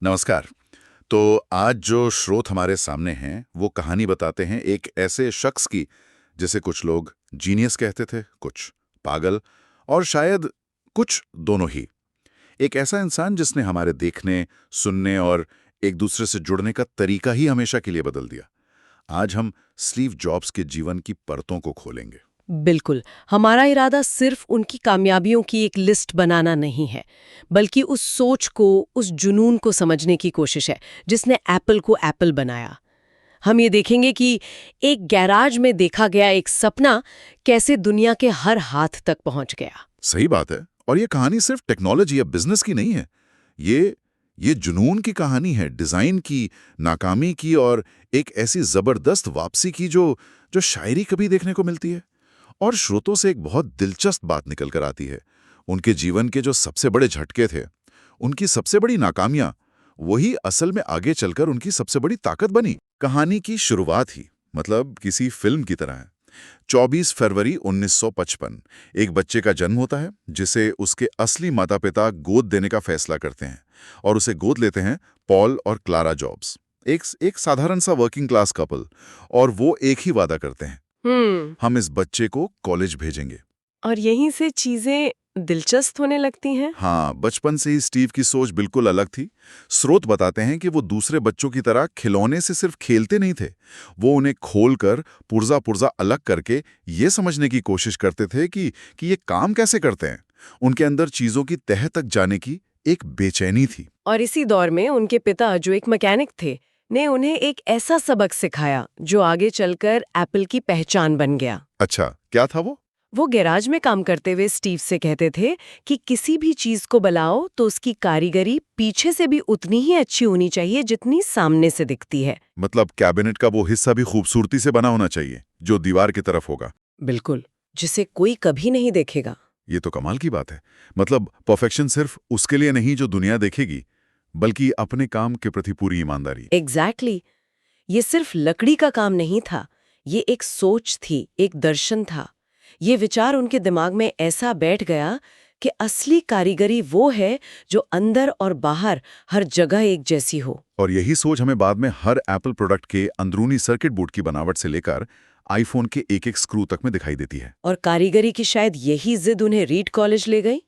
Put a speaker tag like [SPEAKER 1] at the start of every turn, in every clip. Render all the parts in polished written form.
[SPEAKER 1] नमस्कार। तो आज जो स्रोत हमारे सामने हैं वो कहानी बताते हैं एक ऐसे शख्स की जिसे कुछ लोग जीनियस कहते थे, कुछ पागल और शायद कुछ दोनों ही। एक ऐसा इंसान जिसने हमारे देखने, सुनने और एक दूसरे से जुड़ने का तरीका ही हमेशा के लिए बदल दिया। आज हम स्टीव जॉब्स के जीवन की परतों को खोलेंगे।
[SPEAKER 2] बिल्कुल। हमारा इरादा सिर्फ उनकी कामयाबियों की एक लिस्ट बनाना नहीं है, बल्कि उस सोच को, उस जुनून को समझने की कोशिश है जिसने एप्पल को एप्पल बनाया। हम ये देखेंगे कि एक गैराज में देखा गया एक सपना कैसे दुनिया के हर हाथ तक पहुंच गया।
[SPEAKER 1] सही बात है। और ये कहानी सिर्फ टेक्नोलॉजी या बिजनेस की नहीं है। ये जुनून की कहानी है, डिजाइन की, नाकामी की और एक ऐसी जबरदस्त वापसी की जो जो शायरी कभी देखने को मिलती है। और स्रोतों से एक बहुत दिलचस्प बात निकल कर आती है। उनके जीवन के जो सबसे बड़े झटके थे, उनकी सबसे बड़ी नाकामियां, वही असल में आगे चलकर उनकी सबसे बड़ी ताकत बनी। कहानी की शुरुआत ही मतलब किसी फिल्म की तरह है। 24 फरवरी 1955 एक बच्चे का जन्म होता है जिसे उसके असली माता पिता गोद देने का फैसला करते हैं और उसे गोद लेते हैं पॉल और क्लारा जॉब्स। एक साधारण सा वर्किंग क्लास कपल। और वो एक ही वादा करते हैं, हम इस बच्चे को कॉलेज भेजेंगे।
[SPEAKER 2] और यहीं से चीजें दिलचस्प होने लगती हैं।
[SPEAKER 1] हाँ, बचपन से ही स्टीव की सोच बिल्कुल अलग थी। स्रोत बताते हैं कि वो दूसरे बच्चों की तरह खिलौने से सिर्फ खेलते नहीं थे। वो उन्हें खोलकर पुर्जा पुर्जा अलग करके ये समझने की कोशिश करते थे कि ये काम कैसे करते हैं। उनके अंदर चीजों की तह तक जाने की एक बेचैनी थी।
[SPEAKER 2] और इसी दौर में उनके पिता, जो एक मैकेनिक थे, ने उन्हें एक ऐसा सबक सिखाया जो आगे चलकर एप्पल की पहचान बन गया।
[SPEAKER 1] अच्छा, क्या था
[SPEAKER 2] वो गैराज में काम करते हुए स्टीव से कहते थे कि किसी भी चीज को बनाओ तो उसकी कारीगरी पीछे से भी उतनी ही अच्छी होनी चाहिए जितनी सामने से दिखती है।
[SPEAKER 1] मतलब कैबिनेट का वो हिस्सा भी खूबसूरती से बना होना चाहिए जो दीवार की तरफ होगा।
[SPEAKER 2] बिल्कुल, जिसे कोई कभी नहीं देखेगा।
[SPEAKER 1] ये तो कमाल की बात है। मतलब परफेक्शन सिर्फ उसके लिए नहीं जो दुनिया देखेगी, बल्कि अपने काम के प्रति पूरी ईमानदारी।
[SPEAKER 2] एग्जैक्टली। ये सिर्फ लकड़ी का काम नहीं था, ये एक सोच थी, एक दर्शन था। ये विचार उनके दिमाग में ऐसा बैठ गया कि असली कारीगरी वो है जो अंदर और बाहर हर जगह एक जैसी हो।
[SPEAKER 1] और यही सोच हमें बाद में हर एप्पल प्रोडक्ट के अंदरूनी सर्किट बोर्ड की बनावट से लेकर आईफोन के एक एक स्क्रू तक में दिखाई देती है।
[SPEAKER 2] और कारीगरी की शायद यही जिद उन्हें रीड कॉलेज ले गई,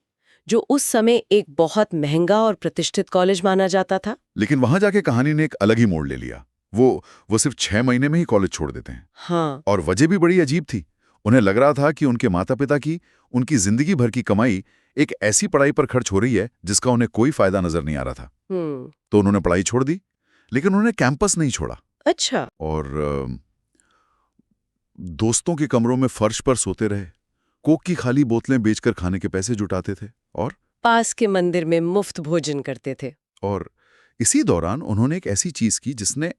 [SPEAKER 2] जो उस समय एक बहुत महंगा और प्रतिष्ठित कॉलेज माना जाता था।
[SPEAKER 1] लेकिन वहां जाके कहानी ने एक अलग ही मोड़ ले लिया। वो सिर्फ 6 महीने में ही कॉलेज छोड़ देते हैं।
[SPEAKER 2] हाँ।
[SPEAKER 1] और वजह भी बड़ी अजीब थी। उन्हें लग रहा था कि उनके माता पिता की उनकी जिंदगी भर की कमाई एक ऐसी पढ़ाई पर खर्च हो रही है जिसका उन्हें कोई फायदा नजर नहीं आ रहा था। तो उन्होंने पढ़ाई छोड़ दी, लेकिन उन्होंने कैंपस नहीं छोड़ा।
[SPEAKER 2] अच्छा।
[SPEAKER 1] और दोस्तों के कमरों में फर्श पर सोते रहे, कोक की खाली बोतलें बेचकर खाने के पैसे जुटाते थे।
[SPEAKER 2] पास के मंदिर में मुफ्त भोजन करते थे।
[SPEAKER 1] और इसी दौरान उन्होंने एक ऐसी चीज की जिसने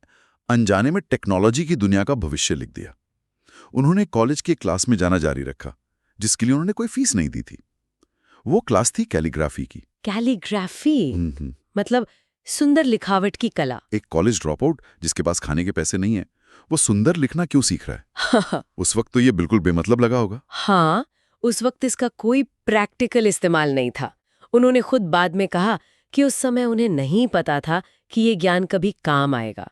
[SPEAKER 1] अनजाने में टेक्नोलॉजी की दुनिया का भविष्य लिख दिया। उन्होंने कॉलेज की क्लास में जाना जारी रखा, जिसके लिए उन्होंने कोई फीस नहीं दी थी। वो क्लास थी कैलीग्राफी की।
[SPEAKER 2] कैलीग्राफी मतलब सुंदर लिखावट की कला।
[SPEAKER 1] एक कॉलेज ड्रॉप आउट जिसके पास खाने के पैसे नहीं है, वो सुंदर लिखना क्यों सीख रहा है? उस वक्त तो ये बिल्कुल बेमतलब लगा होगा।
[SPEAKER 2] हाँ, उस वक्त इसका कोई प्रैक्टिकल इस्तेमाल नहीं था। उन्होंने खुद बाद में कहा कि उस समय उन्हें नहीं पता था कि ये ज्ञान कभी काम आएगा।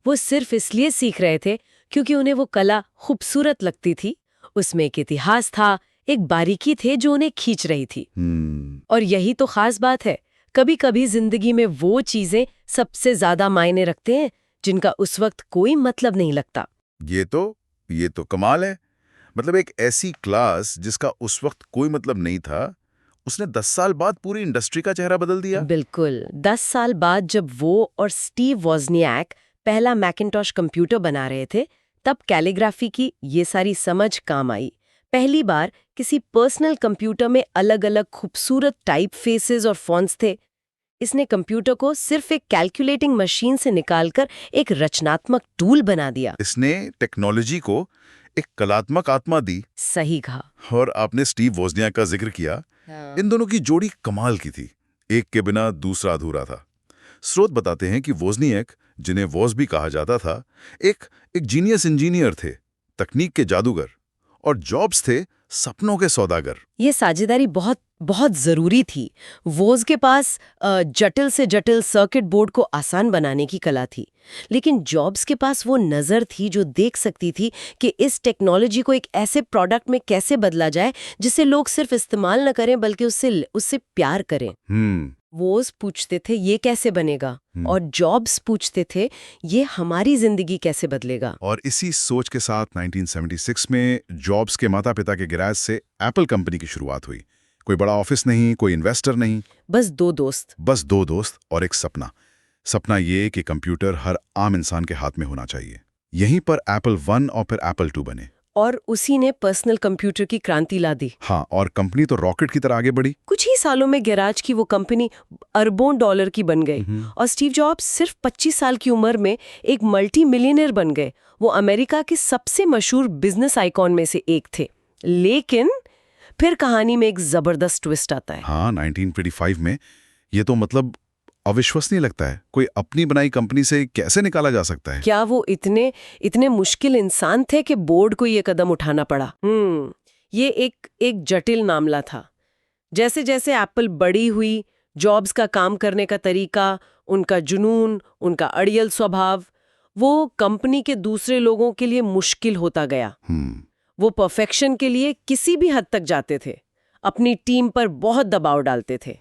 [SPEAKER 2] वो सिर्फ इसलिए सीख रहे थे क्योंकि उन्हें वो कला खूबसूरत लगती थी। उसमें एक इतिहास था, एक बारीकी थे जो उन्हें खींच रही थी। और यही तो खास बात है, कभी कभी जिंदगी में वो चीजें सबसे ज्यादा मायने रखते हैं जिनका उस वक्त कोई मतलब नहीं लगता।
[SPEAKER 1] ये तो कमाल है। मतलब एक ऐसी क्लास जिसका उस वक्त कोई मतलब नहीं था, उसने 10 साल बाद पूरी इंडस्ट्री का चेहरा बदल दिया।
[SPEAKER 2] बिल्कुल। 10 साल बाद जब वो और स्टीव वॉज़नियाक पहला मैकिन्टॉश कंप्यूटर बना रहे थे, तब कैलीग्राफी की ये सारी समझ काम आई। पहली बार किसी पर्सनल कंप्यूटर में अलग-अलग खूबसूरत टाइप फेसेस और फॉन्ट्स थे। इसने कंप्यूटर को सिर्फ एक कैलकुलेटिंग मशीन से निकालकर एक रचनात्मक टूल बना दिया।
[SPEAKER 1] इसने टेक्नोलॉजी को एक कलात्मक आत्मा दी।
[SPEAKER 2] सही कहा।
[SPEAKER 1] और आपने स्टीव वोज़नियाक का जिक्र किया। इन दोनों की जोड़ी कमाल की थी। एक के बिना दूसरा अधूरा था। स्रोत बताते हैं कि वोज़नियाक, जिन्हें वॉज भी कहा जाता था, एक जीनियस इंजीनियर थे, तकनीक के जादूगर। और जॉब्स थे सपनों के सौदागर।
[SPEAKER 2] ये साझेदारी बहुत बहुत जरूरी थी। वोज के पास जटिल से जटिल सर्किट बोर्ड को आसान बनाने की कला थी, लेकिन जॉब्स के पास वो नज़र थी जो देख सकती थी कि इस टेक्नोलॉजी को एक ऐसे प्रोडक्ट में कैसे बदला जाए जिसे लोग सिर्फ इस्तेमाल न करें बल्कि उससे प्यार करें। वोज पूछते थे ये कैसे बनेगा, और जॉब्स पूछते थे ये हमारी जिंदगी कैसे बदलेगा।
[SPEAKER 1] और इसी सोच के साथ 1976 में जॉब्स के माता पिता के गैराज से एप्पल कंपनी की शुरुआत हुई। कोई बड़ा ऑफिस नहीं, कोई इन्वेस्टर नहीं,
[SPEAKER 2] बस दो दोस्त
[SPEAKER 1] और एक सपना ये कि कंप्यूटर हर आम इंसान के हाथ में होना चाहिए। यहीं पर एप्पल 1 और फिर एप्पल 2 बने,
[SPEAKER 2] और उसी ने पर्सनल कंप्यूटर की क्रांति ला दी।
[SPEAKER 1] हाँ, और कंपनी तो रॉकेट की तरह आगे बढ़ी।
[SPEAKER 2] कुछ ही सालों में गैराज की वो कंपनी अरबों डॉलर की बन गई, और स्टीव जॉब्स सिर्फ 25 साल की उम्र में एक मल्टी मिलियनर बन गए। वो अमेरिका के सबसे मशहूर बिजनेस आइकॉन में से एक थे। लेकिन फिर कहानी में एक जबरदस्त ट्विस्ट आता है।
[SPEAKER 1] हाँ, 1925 में ये तो मतलब अविश्वसनीय लगता है। कोई अपनी बनाई कंपनी से कैसे निकाला जा सकता है?
[SPEAKER 2] क्या वो इतने मुश्किल इंसान थे कि बोर्ड को ये कदम उठाना पड़ा? ये एक जटिल मामला था। जैसे जैसे एप्पल बड़ी हुई, जॉब्स का काम करने का तरीका, उनका जुनून, उनका अड़ियल स्वभाव, वो कंपनी के दूसरे लोगों के लिए मुश्किल होता गया। वो परफेक्शन के लिए किसी भी हद तक जाते थे, अपनी टीम पर बहुत दबाव डालते थे।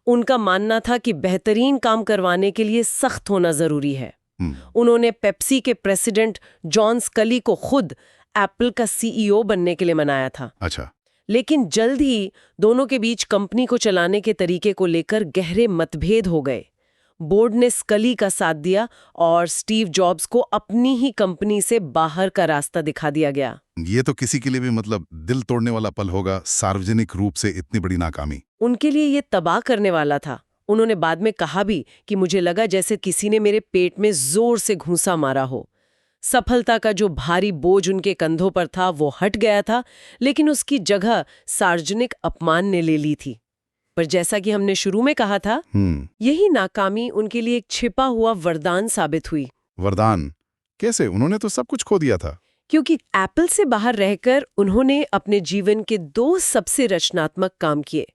[SPEAKER 2] उनका मानना था कि बेहतरीन काम करवाने के लिए सख्त होना जरूरी है। उन्होंने पेप्सी के प्रेसिडेंट जॉन स्कली को खुद एप्पल का सीईओ बनने के लिए मनाया था।
[SPEAKER 1] अच्छा।
[SPEAKER 2] लेकिन जल्द ही दोनों के बीच कंपनी को चलाने के तरीके को लेकर गहरे मतभेद हो गए। बोर्ड ने स्कली का साथ दिया और स्टीव जॉब्स को अपनी ही कंपनी से बाहर का रास्ता दिखा दिया गया।
[SPEAKER 1] ये तो किसी के लिए भी मतलब दिल तोड़ने वाला पल होगा, सार्वजनिक रूप से इतनी बड़ी नाकामी।
[SPEAKER 2] उनके लिए ये तबाह करने वाला था। उन्होंने बाद में कहा भी कि मुझे लगा जैसे किसी ने मेरे पेट में जोर से घूंसा मारा हो। सफलता का जो भारी बोझ उनके कंधों पर था वो हट गया था, लेकिन उसकी जगह सार्वजनिक अपमान ने ले ली थी। पर जैसा कि हमने शुरू में कहा था, यही नाकामी उनके लिए एक छिपा हुआ वरदान साबित हुई।
[SPEAKER 1] वरदान कैसे? उन्होंने तो सब कुछ खो दिया था।
[SPEAKER 2] क्योंकि एप्पल से बाहर रहकर उन्होंने अपने जीवन के 2 सबसे रचनात्मक काम किए।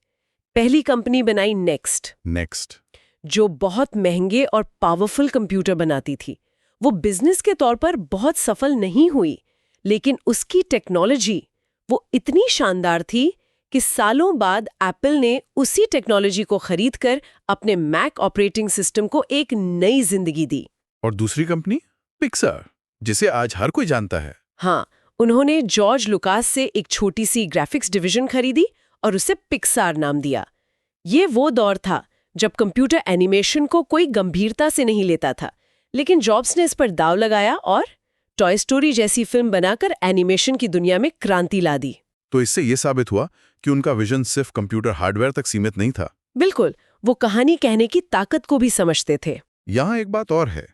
[SPEAKER 2] पहली कंपनी बनाई नेक्स्ट, जो बहुत महंगे और पावरफुल कंप्यूटर बनाती थी। वो बिजनेस के तौर पर बहुत सफल नहीं हुई, लेकिन उसकी टेक्नोलॉजी वो इतनी शानदार थी कि सालों बाद एप्पल ने उसी टेक्नोलॉजी को खरीदकर अपने मैक ऑपरेटिंग सिस्टम को एक नई जिंदगी दी।
[SPEAKER 1] और दूसरी कंपनी पिक्सार, जिसे आज हर कोई जानता है।
[SPEAKER 2] हाँ, उन्होंने जॉर्ज लुकास से एक छोटी सी ग्राफिक्स डिवीजन खरीदी और उसे पिक्सार नाम दिया। ये वो दौर था जब कंप्यूटर एनिमेशन को कोई गंभीरता से नहीं लेता था, लेकिन जॉब्स ने इस पर दांव लगाया और टॉय स्टोरी जैसी फिल्म बनाकर एनिमेशन की दुनिया में क्रांति ला दी।
[SPEAKER 1] तो इससे ये साबित हुआ कि उनका विजन सिर्फ कंप्यूटर हार्डवेयर तक सीमित नहीं था।
[SPEAKER 2] बिल्कुल, वो कहानी कहने की ताकत को भी समझते थे।
[SPEAKER 1] यहाँ एक बात और है।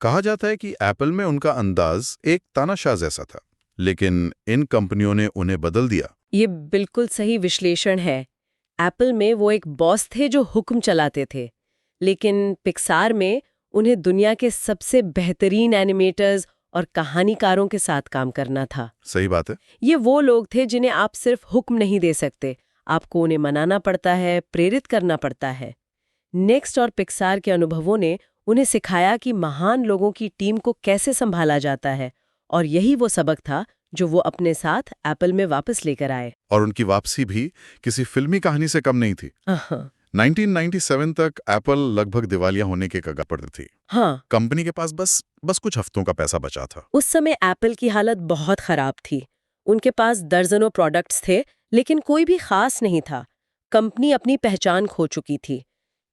[SPEAKER 1] कहा जाता है कि एप्पल में उनका अंदाज एक तानाशाह जैसा था, लेकिन इन कंपनियों ने उन्हें बदल दिया।
[SPEAKER 2] ये बिल्कुल सही विश्लेषण है। एप्पल में वो एक बॉस थे जो हुक्म चलाते थे, लेकिन पिक्सार में उन्हें दुनिया के सबसे बेहतरीन एनिमेटर्स और कहानीकारों के साथ काम करना था।
[SPEAKER 1] सही बात है।
[SPEAKER 2] ये वो लोग थे जिन्हें आप सिर्फ हुक्म नहीं दे सकते, आपको उन्हें मनाना पड़ता है, प्रेरित करना पड़ता है। नेक्स्ट और पिक्सार के अनुभवों ने उन्हें सिखाया कि महान लोगों की टीम को कैसे संभाला जाता है, और यही वो सबक था जो वो अपने साथ एप्पल में वापस लेकर आए।
[SPEAKER 1] और उनकी वापसी भी किसी फिल्मी कहानी से कम नहीं थी। 1997 तक एप्पल लगभग दिवालिया होने के कगार पर थी।
[SPEAKER 2] हाँ,
[SPEAKER 1] कंपनी के पास बस कुछ हफ्तों का पैसा बचा था।
[SPEAKER 2] उस समय एप्पल की हालत बहुत खराब थी। उनके पास दर्जनों प्रोडक्ट्स थे, लेकिन कोई भी खास नहीं था। कंपनी अपनी पहचान खो चुकी थी।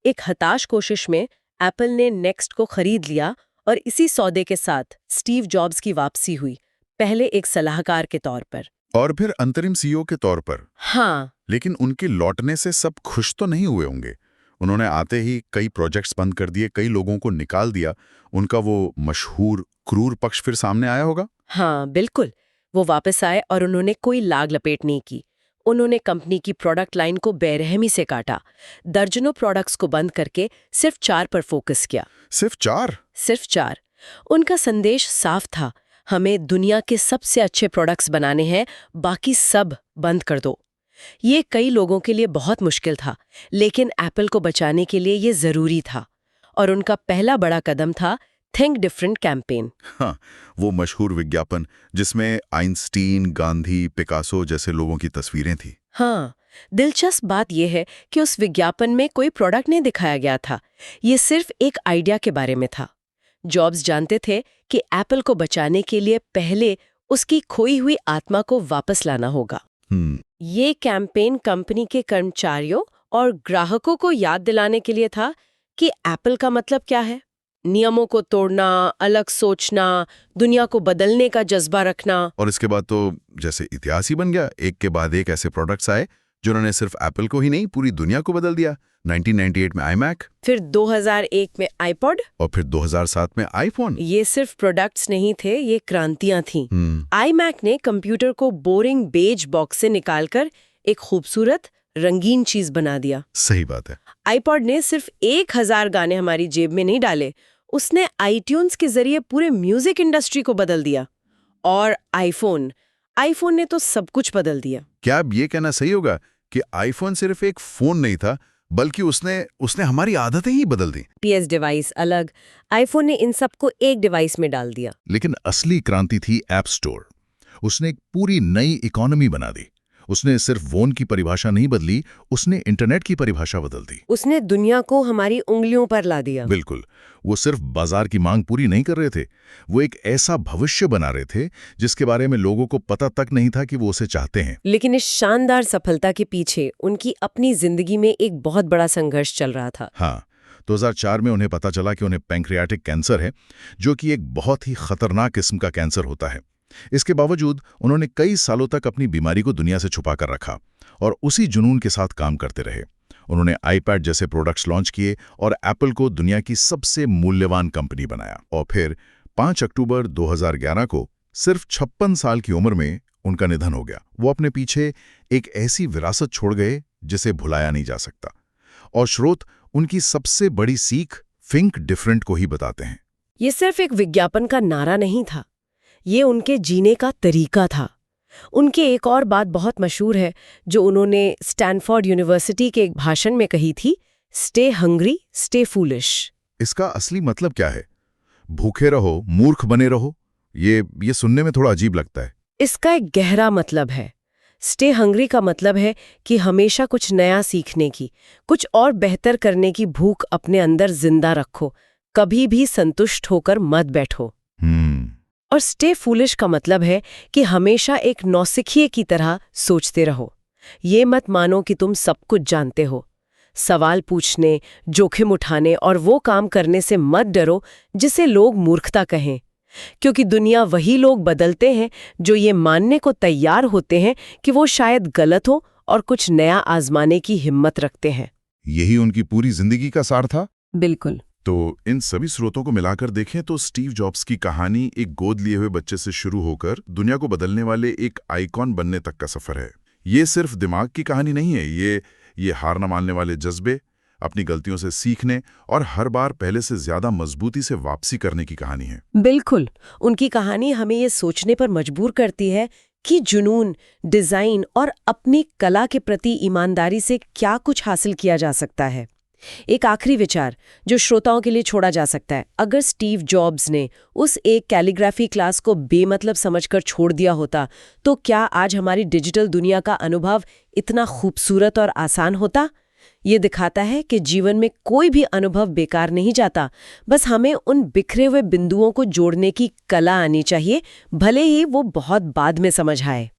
[SPEAKER 2] एक हताश कोशिश में एप्पल ने नेक्स्ट को खरीद लिया, और इसी सौदे के साथ स्टीव जॉब्स की वापसी हुई, पहले एक सलाहकार के तौर पर
[SPEAKER 1] और फिर अंतरिम सीईओ के तौर पर।
[SPEAKER 2] हाँ,
[SPEAKER 1] लेकिन उनके लौटने से सब खुश तो नहीं हुए होंगे। उन्होंने आते ही कई प्रोजेक्ट्स बंद कर दिए, कई लोगों को निकाल दिया। उनका वो मशहूर क्रूर पक्ष फिर सामने आया होगा।
[SPEAKER 2] हाँ, बिल्कुल। वो वापस आए और उन्होंने कोई लाग लपेट नहीं की। उन्होंने कंपनी की प्रोडक्ट लाइन को बेरहमी से काटा, दर्जनों प्रोडक्ट्स को बंद करके सिर्फ 4 पर फोकस किया।
[SPEAKER 1] सिर्फ 4?
[SPEAKER 2] सिर्फ 4। उनका संदेश साफ था, हमें दुनिया के सबसे अच्छे प्रोडक्ट्स बनाने हैं, बाकी सब बंद कर दो। ये कई लोगों के लिए बहुत मुश्किल था, लेकिन एप्पल को बचाने के लिए ये जरूरी था। और उनका पहला बड़ा कदम था थिंक डिफरेंट कैंपेन।
[SPEAKER 1] हाँ, वो मशहूर विज्ञापन जिसमें आइंस्टीन, गांधी, पिकासो जैसे लोगों की तस्वीरें थी।
[SPEAKER 2] हाँ, दिलचस्प बात यह है कि उस विज्ञापन में कोई प्रोडक्ट नहीं दिखाया गया था। ये सिर्फ एक आइडिया के बारे में था। जॉब्स जानते थे कि एप्पल को बचाने के लिए पहले उसकी खोई हुई आत्मा को वापस लाना होगा। ये कैंपेन कंपनी के कर्मचारियों और ग्राहकों को याद दिलाने के लिए था कि एप्पल का मतलब क्या है। नियमों को तोड़ना, अलग सोचना, दुनिया को बदलने का जज्बा रखना।
[SPEAKER 1] और इसके बाद तो जैसे इतिहास ही बन गया। एक के बाद एक ऐसे प्रोडक्ट्स आए जिन्होंने सिर्फ एप्पल को ही नहीं, पूरी दुनिया को बदल दिया। 1998 में iMac,
[SPEAKER 2] फिर 2001 में iPod,
[SPEAKER 1] और फिर 2007 में iPhone।
[SPEAKER 2] ये सिर्फ प्रोडक्ट्स नहीं थे, ये क्रांतियां थीं। iMac ने कंप्यूटर को बोरिंग बेज बॉक्स से निकालकर एक खूबसूरत रंगीन चीज बना दिया।
[SPEAKER 1] सही बात है।
[SPEAKER 2] iPod ने सिर्फ 1000 गाने हमारी जेब में नहीं डाले, उसने iTunes के जरिए पूरे म्यूजिक इंडस्ट्री को बदल दिया। और आईफोन ने तो सब कुछ बदल दिया।
[SPEAKER 1] क्या अब ये कहना सही होगा कि आईफोन सिर्फ एक फोन नहीं था, बल्कि उसने हमारी आदतें ही बदल दी?
[SPEAKER 2] PS डिवाइस अलग, आईफोन ने इन सबको एक डिवाइस में डाल दिया।
[SPEAKER 3] लेकिन असली क्रांति थी ऐप स्टोर। उसने एक पूरी नई इकोनॉमी बना दी। उसने सिर्फ फोन की परिभाषा नहीं बदली, उसने इंटरनेट की परिभाषा बदल दी।
[SPEAKER 2] उसने दुनिया को हमारी उंगलियों पर ला दिया।
[SPEAKER 3] बिल्कुल। वो सिर्फ बाजार की मांग पूरी नहीं कर रहे थे, वो एक ऐसा भविष्य बना रहे थे जिसके बारे में लोगों को पता तक नहीं था कि वो उसे चाहते हैं।
[SPEAKER 2] लेकिन इस शानदार सफलता के पीछे उनकी अपनी जिंदगी में एक बहुत बड़ा संघर्ष चल रहा था।
[SPEAKER 3] हाँ, 2004 में उन्हें पता चला कि उन्हें पैंक्रियाटिक कैंसर है, जो कि एक बहुत ही खतरनाक किस्म का कैंसर होता है। इसके बावजूद उन्होंने कई सालों तक अपनी बीमारी को दुनिया से छुपा कर रखा और उसी जुनून के साथ काम करते रहे। उन्होंने आईपैड जैसे प्रोडक्ट्स लॉन्च किए और एप्पल को दुनिया की सबसे मूल्यवान कंपनी बनाया। और फिर 5 अक्टूबर 2011 को सिर्फ 56 साल की उम्र में उनका निधन हो गया। वो अपने पीछे एक ऐसी विरासत छोड़ गए जिसे भुलाया नहीं जा सकता। और स्रोत उनकी सबसे बड़ी सीख थिंक डिफरेंट को ही बताते हैं।
[SPEAKER 2] ये सिर्फ एक विज्ञापन का नारा नहीं था, ये उनके जीने का तरीका था। उनके एक और बात बहुत मशहूर है जो उन्होंने स्टैनफोर्ड यूनिवर्सिटी के एक भाषण में कही थी, स्टे हंग्री, स्टे फूलिश।
[SPEAKER 1] इसका असली मतलब क्या है? भूखे रहो, मूर्ख बने रहो? ये सुनने में थोड़ा अजीब लगता है।
[SPEAKER 2] इसका एक गहरा मतलब है। स्टे हंग्री का मतलब है कि हमेशा कुछ नया सीखने की, कुछ और बेहतर करने की भूख अपने अंदर जिंदा रखो, कभी भी संतुष्ट होकर मत बैठो। और स्टे फूलिश का मतलब है कि हमेशा एक नौसिखिए की तरह सोचते रहो। ये मत मानो कि तुम सब कुछ जानते हो। सवाल पूछने, जोखिम उठाने और वो काम करने से मत डरो जिसे लोग मूर्खता कहें, क्योंकि दुनिया वही लोग बदलते हैं जो ये मानने को तैयार होते हैं कि वो शायद गलत हो और कुछ नया आजमाने की हिम्मत रखते हैं।
[SPEAKER 1] यही उनकी पूरी जिंदगी का सार था।
[SPEAKER 2] बिल्कुल।
[SPEAKER 1] तो इन सभी स्रोतों को मिलाकर देखें तो स्टीव जॉब्स की कहानी एक गोद लिए हुए बच्चे से शुरू होकर दुनिया को बदलने वाले एक आइकॉन बनने तक का सफर है। ये सिर्फ दिमाग की कहानी नहीं है, ये हार न मानने वाले जज्बे, अपनी गलतियों से सीखने और हर बार पहले से ज्यादा मजबूती से वापसी करने की कहानी है।
[SPEAKER 2] बिल्कुल। उनकी कहानी हमें ये सोचने पर मजबूर करती है कि जुनून, डिजाइन और अपनी कला के प्रति ईमानदारी से क्या कुछ हासिल किया जा सकता है। एक आखिरी विचार जो श्रोताओं के लिए छोड़ा जा सकता है, अगर स्टीव जॉब्स ने उस एक कैलीग्राफी क्लास को बेमतलब समझकर छोड़ दिया होता तो क्या आज हमारी डिजिटल दुनिया का अनुभव इतना खूबसूरत और आसान होता? ये दिखाता है कि जीवन में कोई भी अनुभव बेकार नहीं जाता, बस हमें उन बिखरे हुए बिंदुओं को जोड़ने की कला आनी चाहिए, भले ही वो बहुत बाद में समझ आए।